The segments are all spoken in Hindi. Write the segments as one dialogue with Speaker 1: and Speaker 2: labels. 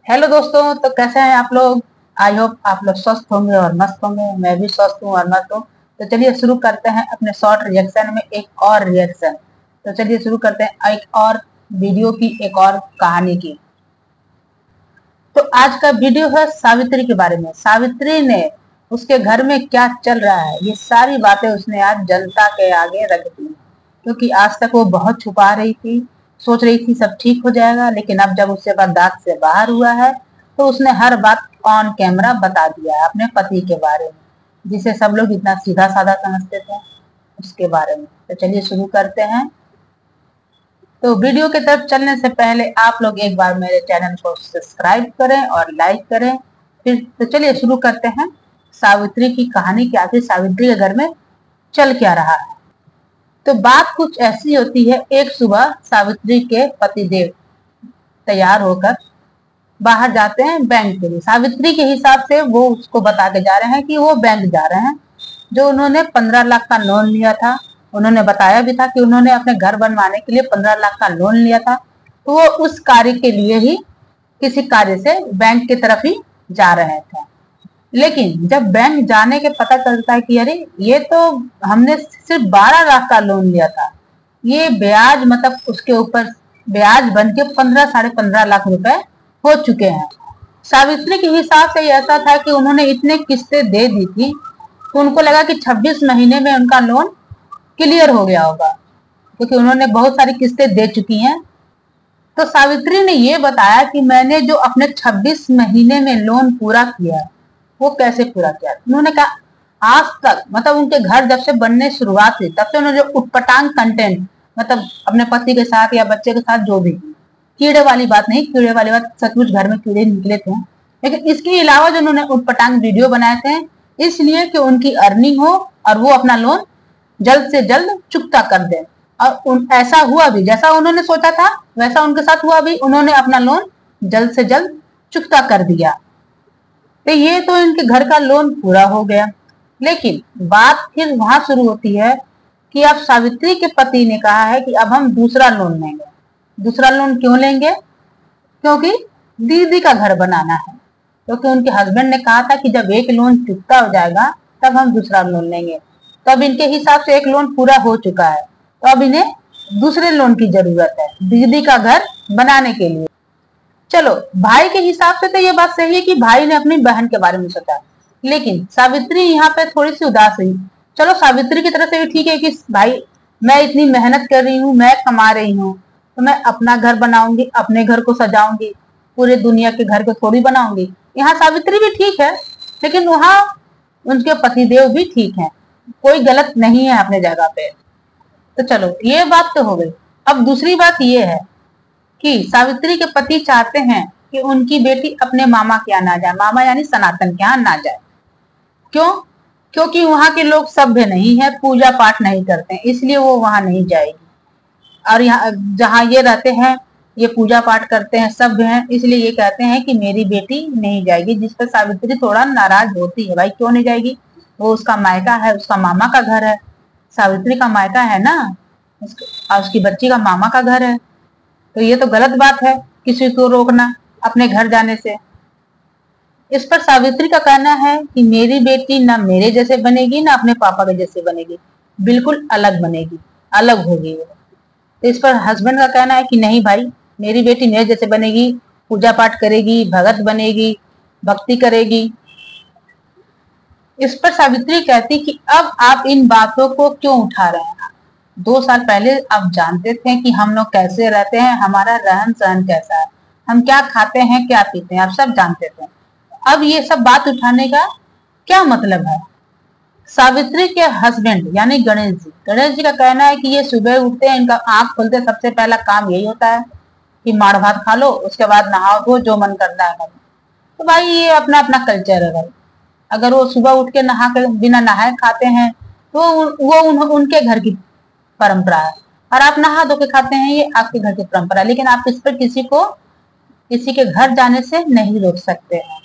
Speaker 1: हेलो दोस्तों, तो कैसे हैं आप लोग। आई होप आप लोग स्वस्थ होंगे और मस्त होंगे। मैं भी स्वस्थ हूँ और मस्त हूँ। तो चलिए शुरू करते हैं अपने शॉर्ट रिएक्शन में एक और रिएक्शन। तो चलिए शुरू करते हैं एक और वीडियो की, एक और कहानी की। तो आज का वीडियो है सावित्री के बारे में। सावित्री ने उसके घर में क्या चल रहा है, ये सारी बातें उसने आज जनता के आगे रख दी। क्योंकि आज तक वो बहुत छुपा रही थी, सोच रही थी सब ठीक हो जाएगा, लेकिन अब जब उससे बर्दाश्त से बाहर हुआ है तो उसने हर बात ऑन कैमरा बता दिया है अपने पति के बारे में, जिसे सब लोग इतना सीधा साधा समझते थे उसके बारे में। तो चलिए शुरू करते हैं। तो वीडियो की तरफ चलने से पहले आप लोग एक बार मेरे चैनल को सब्सक्राइब करें और लाइक करें। फिर तो चलिए शुरू करते हैं सावित्री की कहानी कि आखिर सावित्री के घर में चल क्या रहा है। तो बात कुछ ऐसी होती है। एक सुबह सावित्री के पतिदेव तैयार होकर बाहर जाते हैं बैंक के लिए। सावित्री के हिसाब से वो उसको बता के जा रहे हैं कि वो बैंक जा रहे हैं। जो उन्होंने 15 लाख का लोन लिया था, उन्होंने बताया भी था कि उन्होंने अपने घर बनवाने के लिए 15 लाख का लोन लिया था। तो वो उस कार्य के लिए ही, किसी कार्य से बैंक की तरफ ही जा रहे थे। लेकिन जब बैंक जाने के पता चलता है कि अरे ये तो हमने सिर्फ 12 लाख का लोन लिया था, ये ब्याज मतलब उसके ऊपर ब्याज बन के 15-15.5 लाख रुपए हो चुके हैं। सावित्री के हिसाब से ऐसा था कि उन्होंने इतने किस्तें दे दी थी तो उनको लगा कि 26 महीने में उनका लोन क्लियर हो गया होगा, क्योंकि उन्होंने बहुत सारी किस्तें दे चुकी हैं। तो सावित्री ने ये बताया कि मैंने जो अपने 26 महीने में लोन पूरा किया, वो कैसे पूरा किया। उन्होंने कहा आज तक मतलब उनके घर जब से बनने शुरुआत हुई तब से उन्होंने जो उटपटांग कंटेंट, मतलब अपने पति के साथ या बच्चे के साथ जो भी, कीड़े वाली बात नहीं, कीड़े वाली बात सचमुच घर में कीड़े निकले थे, लेकिन इसके अलावा जो उन्होंने उटपटांग वीडियो बनाए थे इसलिए कि उनकी अर्निंग हो और वो अपना लोन जल्द से जल्द चुकता कर दे। और ऐसा हुआ भी, जैसा उन्होंने सोचा था वैसा उनके साथ हुआ भी। उन्होंने अपना लोन जल्द से जल्द चुकता कर दिया। तो ये तो इनके घर का लोन पूरा हो गया। लेकिन बात फिर वहां शुरू होती है कि अब सावित्री के पति ने कहा है कि अब हम दूसरा लोन लेंगे। दूसरा लोन क्यों लेंगे? क्योंकि दीदी का घर बनाना है। क्योंकि उनके हस्बैंड ने कहा था कि जब एक लोन चुकता हो जाएगा तब हम दूसरा लोन लेंगे। तो अब इनके हिसाब से एक लोन पूरा हो चुका है, तो अब इन्हें दूसरे लोन की जरूरत है दीदी का घर बनाने के लिए। चलो, भाई के हिसाब से तो ये बात सही है कि भाई ने अपनी बहन के बारे में सोचा, लेकिन सावित्री यहाँ पे थोड़ी सी उदास हुई। चलो, सावित्री की तरफ से भी ठीक है कि भाई मैं इतनी मेहनत कर रही हूँ, मैं कमा रही हूँ, तो मैं अपना घर बनाऊंगी, अपने घर को सजाऊंगी, पूरे दुनिया के घर को थोड़ी बनाऊंगी। यहाँ सावित्री भी ठीक है, लेकिन वहां उनके पतिदेव भी ठीक है, कोई गलत नहीं है अपने जगह पे। तो चलो, ये बात तो हो गई। अब दूसरी बात ये है कि सावित्री के पति चाहते हैं कि उनकी बेटी अपने मामा के यहाँ ना जाए, मामा यानी सनातन के यहाँ ना जाए। क्यों? क्योंकि वहां के लोग सभ्य नहीं है, पूजा पाठ नहीं करते हैं, इसलिए वो वहां नहीं जाएगी। और यहाँ जहाँ ये रहते हैं ये पूजा पाठ करते हैं, सभ्य हैं, इसलिए ये कहते हैं कि मेरी बेटी नहीं जाएगी। जिस पर सावित्री थोड़ा नाराज होती है, भाई क्यों नहीं जाएगी, वो उसका मायका है, उसका मामा का घर है। सावित्री का मायका है ना, और उसकी बच्ची का मामा का घर है। तो ये तो गलत बात है किसी को रोकना अपने घर जाने से। इस पर सावित्री का कहना है कि मेरी बेटी ना मेरे जैसे बनेगी ना अपने पापा के जैसे बनेगी, बिल्कुल अलग बनेगी, अलग होगी वो। तो इस पर हस्बैंड का कहना है कि नहीं भाई, मेरी बेटी मेरे जैसे बनेगी, पूजा पाठ करेगी, भगत बनेगी, भक्ति करेगी। इस पर सावित्री कहती कि अब आप इन बातों को क्यों उठा रहे हैं। 2 साल पहले आप जानते थे कि हम लोग कैसे रहते हैं, हमारा रहन सहन कैसा है, हम क्या खाते हैं क्या पीते हैं, आप सब जानते थे। अब ये सब बात उठाने का क्या मतलब है। सावित्री के हस्बैंड यानी गणेश जी का कहना है कि ये सुबह उठते हैं, इनका आंख खुलते सबसे पहला काम यही होता है कि माड़ भात खा लो, उसके बाद नहाओ धो, जो मन करता है करो। तो भाई ये अपना अपना कल्चर है भाई। अगर वो सुबह उठ के नहा के बिना नहाए खाते हैं तो वो उनके घर की परंपरा है, और आप नहा धो के खाते हैं, ये आपके घर की परंपरा है। लेकिन आप इस पर किसी के घर जाने से नहीं रोक सकते हैं।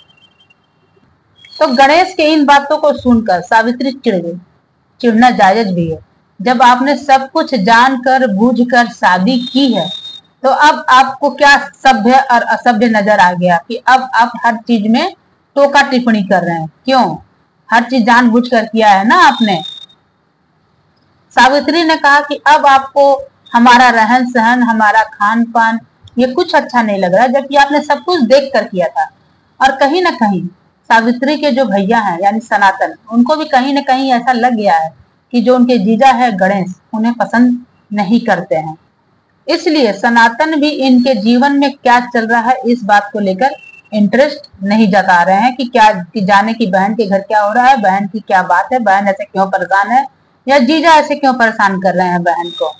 Speaker 1: तो गणेश के इन बातों को सुनकर सावित्री चिढ़ गई। चिढ़ना जायज भी है। जब आपने सब कुछ जानकर बूझकर शादी की है तो अब आपको क्या सभ्य और असभ्य नजर आ गया कि अब आप हर चीज में टोका टिप्पणी कर रहे हैं। क्यों? हर चीज जानबूझकर किया है ना आपने। सावित्री ने कहा कि अब आपको हमारा रहन सहन, हमारा खान पान ये कुछ अच्छा नहीं लग रहा, जबकि आपने सब कुछ देख कर किया था। और कहीं ना कहीं सावित्री के जो भैया हैं यानी सनातन, उनको भी कहीं ना कहीं ऐसा लग गया है कि जो उनके जीजा है गणेश उन्हें पसंद नहीं करते हैं। इसलिए सनातन भी इनके जीवन में क्या चल रहा है इस बात को लेकर इंटरेस्ट नहीं जता रहे हैं कि जाने की बहन के घर क्या हो रहा है, बहन की क्या बात है, बहन ऐसे क्यों परेशान है, या जीजा ऐसे क्यों परेशान कर रहे हैं बहन को।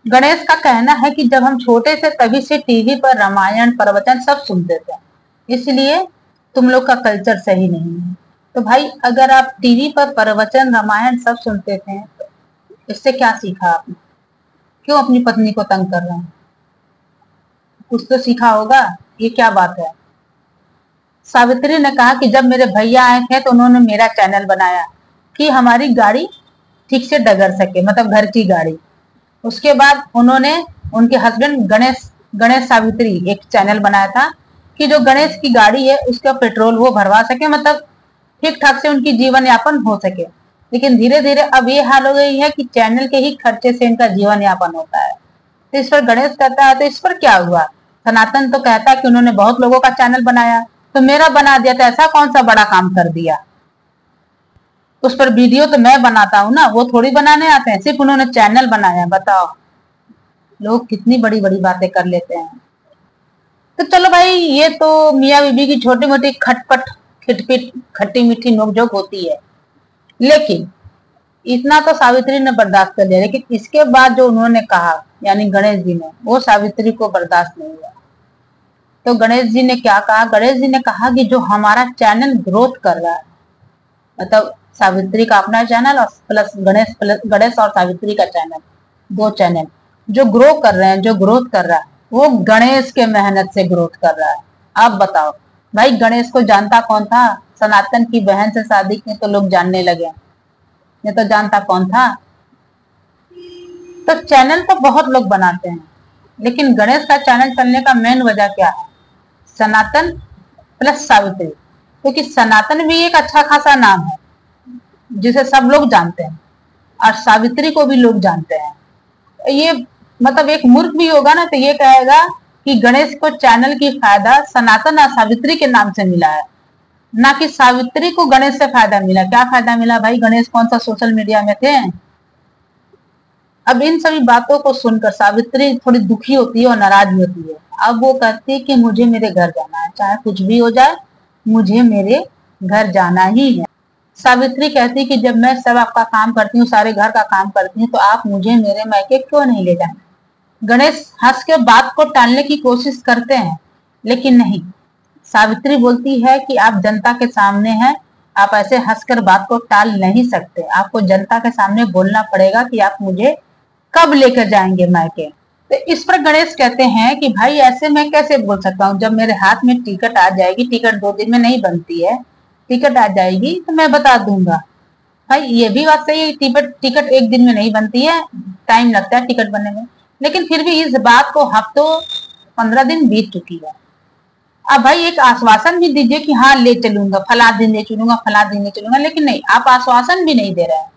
Speaker 1: गणेश का कहना है कि जब हम छोटे थे तभी से टीवी पर रामायण प्रवचन सब सुनते थे, इसलिए तुम लोग का कल्चर सही नहीं है। तो भाई अगर आप टीवी पर प्रवचन रामायण सब सुनते थे तो इससे क्या सीखा आपने? क्यों अपनी पत्नी को तंग कर रहे हैं? कुछ तो सीखा होगा। ये क्या बात है? सावित्री ने कहा कि जब मेरे भैया आए थे तो उन्होंने मेरा चैनल बनाया कि हमारी गाड़ी ठीक से डगर सके, मतलब घर की गाड़ी। उसके बाद उन्होंने उनके हस्बैंड गणेश गणेश सावित्री एक चैनल बनाया था कि जो गणेश की गाड़ी है उसका पेट्रोल वो भरवा सके, मतलब ठीक ठाक से उनकी जीवन यापन हो सके। लेकिन धीरे धीरे अब ये हाल हो गई है कि चैनल के ही खर्चे से इनका जीवन यापन होता है। तो इस पर गणेश कहता है तो इस पर क्या हुआ? सनातन तो कहता है कि उन्होंने बहुत लोगों का चैनल बनाया, तो मेरा बना दिया, तो ऐसा कौन सा बड़ा काम कर दिया? उस पर वीडियो तो मैं बनाता हूँ ना, वो थोड़ी बनाने आते हैं, सिर्फ उन्होंने चैनल बनाया। बताओ लोग कितनी बड़ी बड़ी बातें कर लेते हैं। तो चलो भाई, ये तो मियाँ बीबी की छोटी मोटी खटपट खिटपिट खट्टी मीठी नोकझोंक होती है, लेकिन इतना तो सावित्री ने बर्दाश्त कर लिया। लेकिन इसके बाद जो उन्होंने कहा यानी गणेश जी ने, वो सावित्री को बर्दाश्त नहीं हुआ। तो गणेश जी ने क्या कहा? गणेश जी ने कहा कि जो हमारा चैनल ग्रोथ कर रहा है, मतलब सावित्री का अपना चैनल और प्लस गणेश और सावित्री का चैनल, दो चैनल जो ग्रो कर रहे हैं, जो ग्रोथ कर रहा है वो गणेश के मेहनत से ग्रोथ कर रहा है। अब बताओ भाई, गणेश को जानता कौन था? सनातन की बहन से शादी की तो लोग जानने लगे, ये तो जानता कौन था? तो चैनल तो बहुत लोग बनाते हैं, लेकिन गणेश का चैनल चलने का मेन वजह क्या है? सनातन प्लस सावित्री। क्योंकि सनातन भी एक अच्छा खासा नाम है जिसे सब लोग जानते हैं, और सावित्री को भी लोग जानते हैं। ये मतलब एक मूर्ख भी होगा ना तो ये कहेगा कि गणेश को चैनल की फायदा सनातन और सावित्री के नाम से मिला है, ना कि सावित्री को गणेश से फायदा मिला। क्या फायदा मिला भाई? गणेश कौन सा सोशल मीडिया में थे? अब इन सभी बातों को सुनकर सावित्री थोड़ी दुखी होती है और नाराज भी होती है। अब वो कहती है कि मुझे मेरे घर जाना है, चाहे कुछ भी हो जाए, मुझे मेरे घर जाना ही है। सावित्री कहती कि जब मैं सब आपका काम करती हूँ, सारे घर का काम करती हूँ, तो आप मुझे मेरे मायके क्यों नहीं ले जाए? गणेश हंस के बात को टालने की कोशिश करते हैं, लेकिन नहीं। सावित्री बोलती है कि आप जनता के सामने हैं, आप ऐसे हंसकर बात को टाल नहीं सकते। आपको जनता के सामने बोलना पड़ेगा कि आप मुझे कब लेकर जाएंगे मायके। तो इस पर गणेश कहते हैं कि भाई ऐसे मैं कैसे बोल सकता हूँ, जब मेरे हाथ में टिकट आ जाएगी, टिकट 2 दिन में नहीं बनती है, टिकट आ जाएगी तो मैं बता दूंगा। भाई ये भी बात सही है, टिकट 1 दिन में नहीं बनती है, टाइम लगता है टिकट बनने में। लेकिन फिर भी इस बात को हफ्तों 15 दिन बीत चुकी है। अब भाई एक आश्वासन भी दीजिए कि हाँ ले चलूंगा, फला दिन ले चलूंगा, फला दिन ले चलूंगा। लेकिन नहीं, आप आश्वासन भी नहीं दे रहे हैं।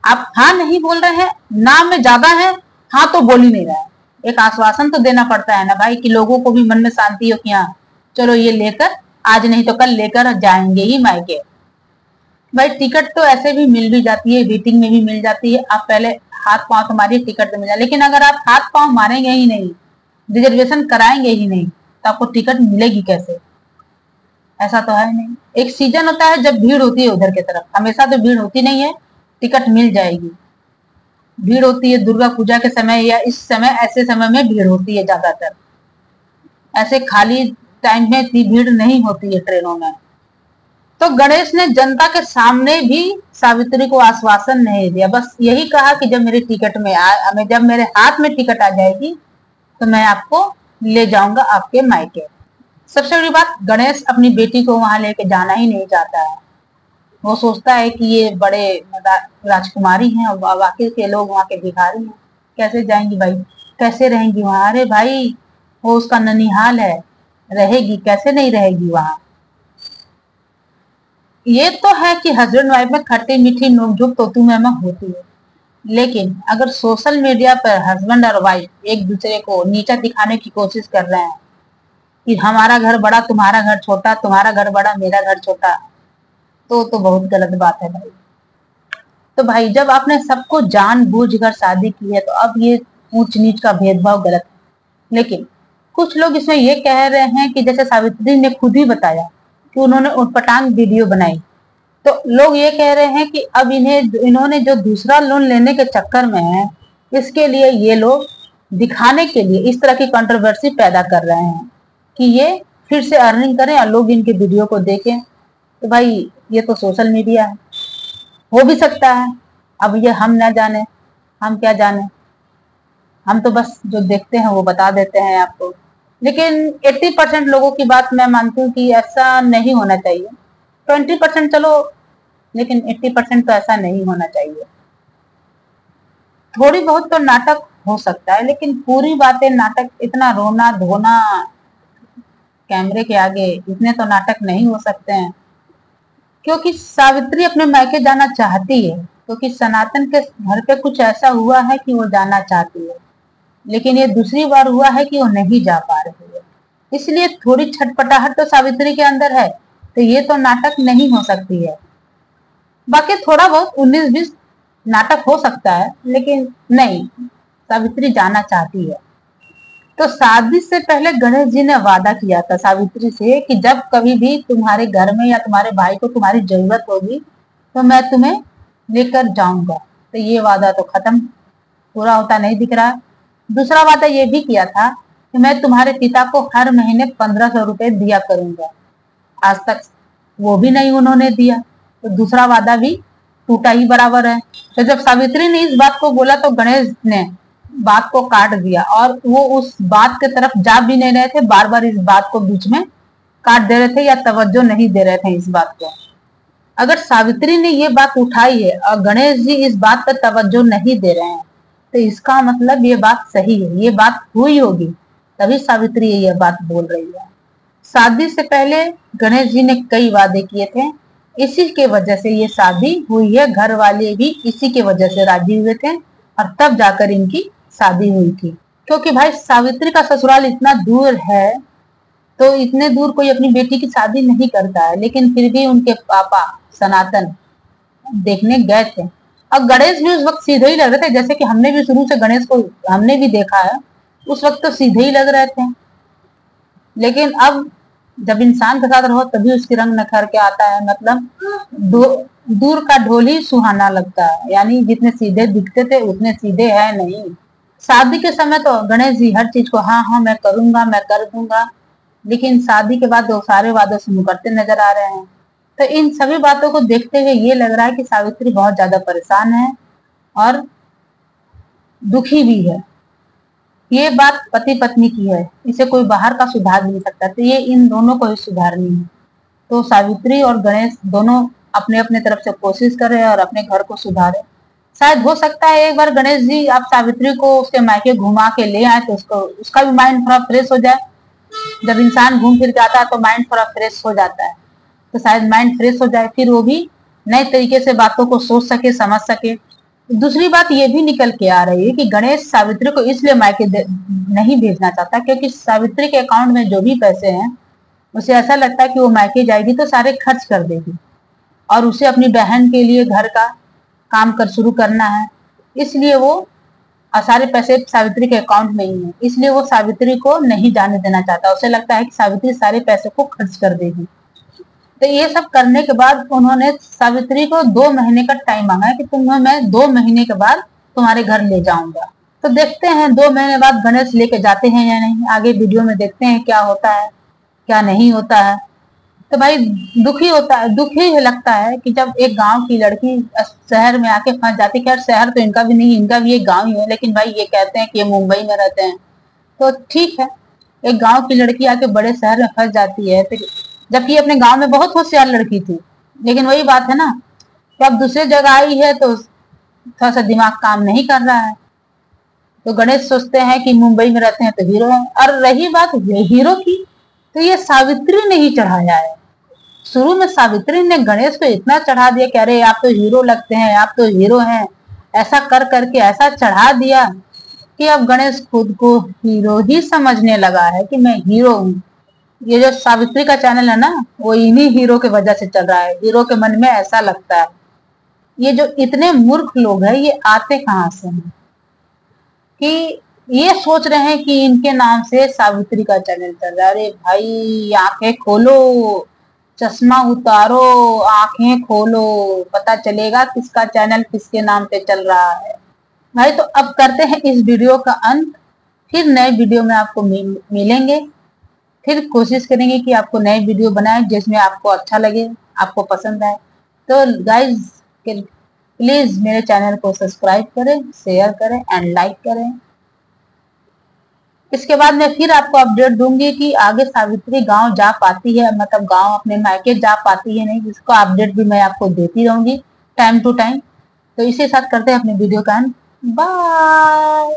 Speaker 1: आप हाँ नहीं बोल रहे हैं, ना में ज्यादा है, हाँ तो बोल ही नहीं रहा है। एक आश्वासन तो देना पड़ता है ना भाई, कि लोगों को भी मन में शांति हो कि हाँ चलो ये लेकर आज नहीं तो कल लेकर जाएंगे ही मायके। भाई टिकट तो ऐसे भी मिल भी जाती है, वेटिंग में भी मिल जाती है। आप पहले हाथ पांव तो मारिए, टिकट तो मिल जाए। लेकिन अगर आप हाथ पांव मारेंगे ही नहीं, रिजर्वेशन कराएंगे ही नहीं, तो आपको टिकट मिलेगी कैसे? ऐसा तो है नहीं। एक सीजन होता है जब भीड़ होती है उधर की तरफ, हमेशा तो भीड़ होती नहीं है। टिकट मिल जाएगी। भीड़ होती है दुर्गा पूजा के समय या इस समय, ऐसे समय में भीड़ होती है ज्यादातर। ऐसे खाली टाइम में इतनी भीड़ नहीं होती है ट्रेनों में। तो गणेश ने जनता के सामने भी सावित्री को आश्वासन नहीं दिया, बस यही कहा कि जब मेरे हाथ में टिकट आ जाएगी तो मैं आपको ले जाऊंगा आपके मायके। सबसे बड़ी बात, गणेश अपनी बेटी को वहां लेके जाना ही नहीं चाहता है। वो सोचता है कि ये बड़े राजकुमारी हैं और बाकी के लोग वहां के भिखारी हैं, कैसे जाएंगी भाई? कैसे रहेंगी वहां? अरे भाई, वो उसका ननिहाल है, रहेगी कैसे नहीं रहेगी वहां? ये तो है कि हस्बैंड वाइफ में खट्टी मीठी नोकझोंक तोतू मैमा होती है, लेकिन अगर सोशल मीडिया पर हस्बैंड और वाइफ एक दूसरे को नीचा दिखाने की कोशिश कर रहे हैं कि हमारा घर बड़ा तुम्हारा घर छोटा, तुम्हारा घर बड़ा मेरा घर छोटा, तो बहुत गलत बात है भाई। तो भाई, जब आपने सबको जानबूझ कर शादी की है तो अब ये ऊंच नीच का भेदभाव गलत है। लेकिन कुछ लोग इसमें ये कह रहे हैं कि जैसे सावित्री ने खुद ही बताया कि उन्होंने उटपटांग वीडियो बनाई, तो लोग ये कह रहे हैं कि अब इन्होंने जो दूसरा लोन लेने के चक्कर में है, इसके लिए ये लोग दिखाने के लिए इस तरह की कंट्रोवर्सी पैदा कर रहे हैं कि ये फिर से अर्निंग करें और लोग इनके वीडियो को देखें। तो भाई, ये तो सोशल मीडिया है, हो भी सकता है। अब ये हम ना जाने, हम क्या जाने, हम तो बस जो देखते हैं वो बता देते हैं आपको। लेकिन 80% लोगों की बात मैं मानती हूँ कि ऐसा नहीं होना चाहिए। 20% चलो, लेकिन 80% तो ऐसा नहीं होना चाहिए। थोड़ी बहुत तो नाटक हो सकता है, लेकिन पूरी बातें नाटक, इतना रोना धोना कैमरे के आगे, इतने तो नाटक नहीं हो सकते हैं। क्योंकि सावित्री अपने मायके जाना चाहती है, क्योंकि सनातन के घर पे कुछ ऐसा हुआ है कि वो जाना चाहती है, लेकिन ये दूसरी बार हुआ है कि वो नहीं जा पा रही है। इसलिए थोड़ी छटपटाहट तो सावित्री के अंदर है, तो ये तो नाटक नहीं हो सकती है। बाकी थोड़ा बहुत 19-20 नाटक हो सकता है, लेकिन नहीं, सावित्री जाना चाहती है। तो शादी से पहले गणेश जी ने वादा किया था सावित्री से कि जब कभी भी तुम्हारे घर में या तुम्हारे भाई को तुम्हारी जरूरत होगी तो मैं तुम्हें लेकर जाऊंगा। तो ये वादा तो खत्म, पूरा होता नहीं दिख रहा। दूसरा वादा ये भी किया था कि मैं तुम्हारे पिता को हर महीने 1500 रुपए दिया करूंगा। आज तक वो भी नहीं उन्होंने दिया, तो दूसरा वादा भी टूटा ही बराबर है। तो जब सावित्री ने इस बात को बोला तो गणेश ने बात को काट दिया, और वो उस बात की तरफ जा भी नहीं रहे थे, बार बार इस बात को बीच में काट दे रहे थे या तवज्जो नहीं दे रहे थे इस बात को। अगर सावित्री ने ये बात उठाई है और गणेश जी इस बात पर तवज्जो नहीं दे रहे हैं, तो इसका मतलब ये बात सही है, ये बात हुई होगी, तभी सावित्री ये बात बोल रही है। शादी से पहले गणेश जी ने कई वादे किए थे, इसी के वजह से ये शादी हुई है। घर वाले भी इसी के वजह से राजी हुए थे और तब जाकर इनकी शादी हुई थी। क्योंकि भाई, सावित्री का ससुराल इतना दूर है, तो इतने दूर कोई अपनी बेटी की शादी नहीं करता है, लेकिन फिर भी उनके पापा सनातन देखने गए थे। और गणेश भी उस वक्त सीधे ही लग रहे थे, जैसे कि हमने भी शुरू से गणेश को हमने भी देखा है, उस वक्त तो सीधे ही लग रहे थे। लेकिन अब जब इंसान के साथ रहो तभी उसकी रंग नखर के आता है। मतलब दूर का ढोल ही सुहाना लगता है, यानी जितने सीधे दिखते थे उतने सीधे है नहीं। शादी के समय तो गणेश जी हर चीज को हाँ हाँ मैं करूंगा, मैं कर दूंगा, लेकिन शादी के बाद वो सारे वादों से मुकरते नजर आ रहे हैं। तो इन सभी बातों को देखते हुए ये लग रहा है कि सावित्री बहुत ज्यादा परेशान है और दुखी भी है। ये बात पति पत्नी की है, इसे कोई बाहर का सुधार नहीं सकता, तो ये इन दोनों को ही सुधारनी है। तो सावित्री और गणेश दोनों अपने अपने तरफ से कोशिश कर रहे हैं और अपने घर को सुधारे। शायद हो सकता है एक बार गणेश जी आप सावित्री को उसके मायके घुमा के ले आए तो उसका भी माइंड थोड़ा फ्रेश हो जाए। जब इंसान घूम फिर जाता है तो माइंड थोड़ा फ्रेश हो जाता है, तो शायद माइंड फ्रेश हो जाए, फिर वो भी नए तरीके से बातों को सोच सके, समझ सके। दूसरी बात ये भी निकल के आ रही है कि गणेश सावित्री को इसलिए मायके नहीं भेजना चाहता क्योंकि सावित्री के अकाउंट में जो भी पैसे हैं उसे ऐसा लगता है कि वो मायके जाएगी तो सारे खर्च कर देगी, और उसे अपनी बहन के लिए घर का काम कर शुरू करना है, इसलिए वो सारे पैसे सावित्री के अकाउंट में ही है, इसलिए वो सावित्री को नहीं जाने देना चाहता। उसे लगता है कि सावित्री सारे पैसे को खर्च कर देगी। तो ये सब करने के बाद उन्होंने सावित्री को 2 महीने का टाइम मांगा है कि तुम्हें मैं 2 महीने के बाद तुम्हारे घर ले जाऊंगा। तो देखते हैं 2 महीने बाद गणेश लेके जाते हैं या नहीं, आगे वीडियो में देखते हैं क्या होता है क्या नहीं होता है। तो भाई, दुखी लगता है कि जब एक गांव की लड़की शहर में आके फंस जाती। खैर शहर तो इनका भी नहीं, इनका भी एक गांव ही है, लेकिन भाई ये कहते हैं कि ये मुंबई में रहते हैं, तो ठीक है, एक गांव की लड़की आके बड़े शहर में फंस जाती है, तो जबकि अपने गांव में बहुत होशियार लड़की थी, लेकिन वही बात है ना कि अब दूसरी जगह आई है तो थोड़ा सा दिमाग काम नहीं कर रहा है। तो गणेश सोचते हैं कि मुंबई में रहते हैं तो हीरो है। और रही बात हीरो की, तो ये सावित्री ने ही चढ़ाया है। शुरू में सावित्री ने गणेश को इतना चढ़ा दिया कि अरे आप तो हीरो लगते हैं, आप तो हीरो हैं, ऐसा कर करके ऐसा चढ़ा दिया कि अब गणेश खुद को हीरो ही समझने लगा है कि मैं हीरो हूँ। ये जो सावित्री का चैनल है ना, वो इन्हीं हीरो के वजह से चल रहा है। हीरो के मन में ऐसा लगता है। ये जो इतने मूर्ख लोग हैं, ये आते कहाँ से हैं कि ये सोच रहे हैं कि इनके नाम से सावित्री का चैनल चल रहा है। अरे भाई आंखें खोलो, चश्मा उतारो, आंखें खोलो, पता चलेगा किसका चैनल किसके नाम पे चल रहा है। भाई तो अब करते हैं इस वीडियो का अंत। फिर नए वीडियो में आपको मिलेंगे। फिर कोशिश करेंगे कि आपको नए वीडियो बनाएं जिसमें आपको अच्छा लगे, आपको पसंद आए। तो गाइज प्लीज मेरे चैनल को सब्सक्राइब करें, शेयर करें एंड लाइक करें। इसके बाद मैं फिर आपको अपडेट दूंगी कि आगे सावित्री गांव जा पाती है, मतलब गांव अपने मायके जा पाती है नहीं, इसका अपडेट भी मैं आपको देती रहूंगी टाइम टू टाइम। तो इसी साथ करते हैं अपने वीडियो का एंड बाय।